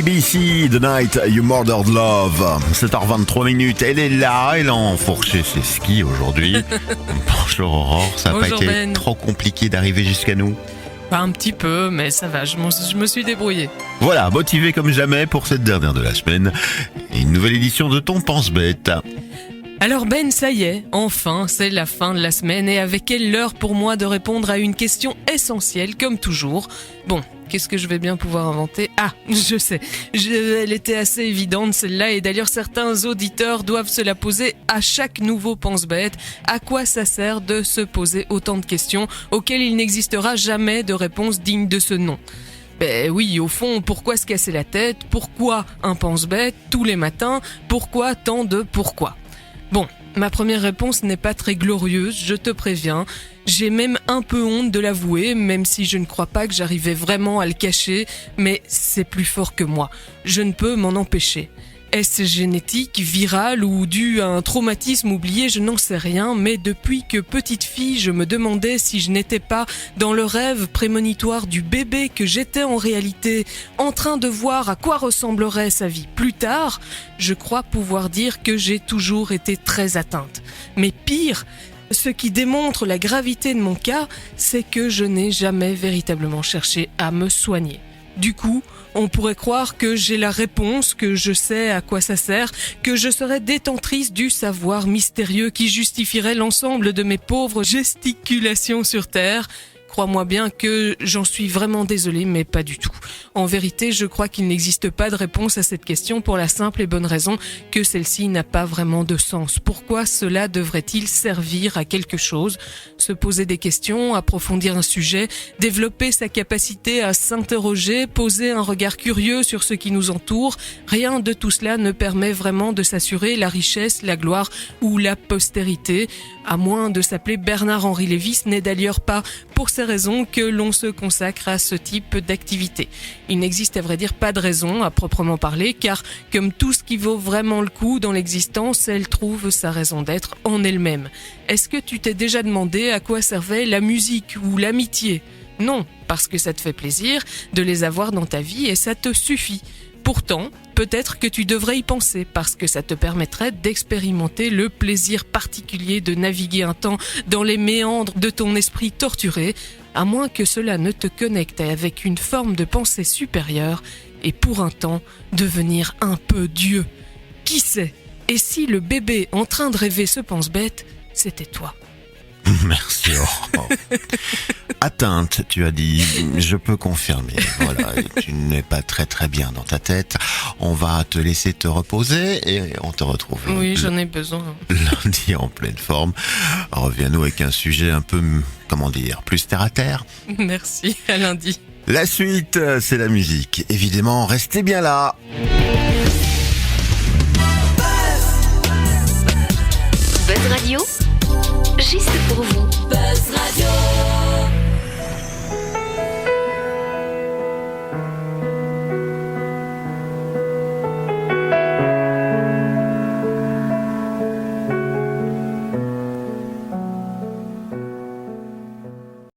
ABC, The Night You Murdered Love. 7h23, elle est là, elle a enfourché ses skis aujourd'hui. Bonjour Aurore, ça n'a pas Bonjour été Ben. trop compliqué d'arriver jusqu'à nous? Pas un petit peu, mais ça va, je me suis débrouillée. Voilà, motivé comme jamais pour cette dernière de la semaine. Et une nouvelle édition de Ton Pense-Bête. Alors Ben, ça y est, enfin, c'est la fin de la semaine et avec elle l'heure pour moi de répondre à une question essentielle, comme toujours. Bon, qu'est-ce que je vais bien pouvoir inventer? Ah, je sais, elle était assez évidente celle-là et d'ailleurs certains auditeurs doivent se la poser à chaque nouveau pense-bête. À quoi ça sert de se poser autant de questions auxquelles il n'existera jamais de réponse digne de ce nom? Ben oui, au fond, pourquoi se casser la tête? Pourquoi un pense-bête tous les matins? Pourquoi tant de pourquoi? Bon, ma première réponse n'est pas très glorieuse, je te préviens. J'ai même un peu honte de l'avouer, même si je ne crois pas que j'arrivais vraiment à le cacher, mais c'est plus fort que moi. Je ne peux m'en empêcher. Est-ce génétique, viral ou dû à un traumatisme oublié, je n'en sais rien, mais depuis que petite fille, je me demandais si je n'étais pas dans le rêve prémonitoire du bébé que j'étais en réalité, en train de voir à quoi ressemblerait sa vie plus tard, je crois pouvoir dire que j'ai toujours été très atteinte. Mais pire, ce qui démontre la gravité de mon cas, c'est que je n'ai jamais véritablement cherché à me soigner. Du coup, on pourrait croire que j'ai la réponse, que je sais à quoi ça sert, que je serais détentrice du savoir mystérieux qui justifierait l'ensemble de mes pauvres gesticulations sur Terre. Crois-moi bien que j'en suis vraiment désolée, mais pas du tout. En vérité, je crois qu'il n'existe pas de réponse à cette question pour la simple et bonne raison que celle-ci n'a pas vraiment de sens. Pourquoi cela devrait-il servir à quelque chose? Se poser des questions, approfondir un sujet, développer sa capacité à s'interroger, poser un regard curieux sur ce qui nous entoure, rien de tout cela ne permet vraiment de s'assurer la richesse, la gloire ou la postérité. À moins de s'appeler Bernard-Henri Lévy, ce n'est d'ailleurs pas pour ces raisons que l'on se consacre à ce type d'activité. Il n'existe à vrai dire pas de raison à proprement parler, car comme tout ce qui vaut vraiment le coup dans l'existence, elle trouve sa raison d'être en elle-même. Est-ce que tu t'es déjà demandé à quoi servait la musique ou l'amitié? Non, parce que ça te fait plaisir de les avoir dans ta vie et ça te suffit. Pourtant, peut-être que tu devrais y penser parce que ça te permettrait d'expérimenter le plaisir particulier de naviguer un temps dans les méandres de ton esprit torturé, à moins que cela ne te connecte avec une forme de pensée supérieure et pour un temps devenir un peu Dieu. Qui sait? Et si le bébé en train de rêver ce pense-bête, c'était toi? Merci Aurore. Atteinte, tu as dit, je peux confirmer. Voilà, tu n'es pas très très bien dans ta tête. On va te laisser te reposer et on te retrouve Oui, j'en ai besoin. lundi en pleine forme. Reviens-nous avec un sujet un peu, comment dire, plus terre à terre. Merci, à lundi. La suite, c'est la musique. Évidemment, restez bien là.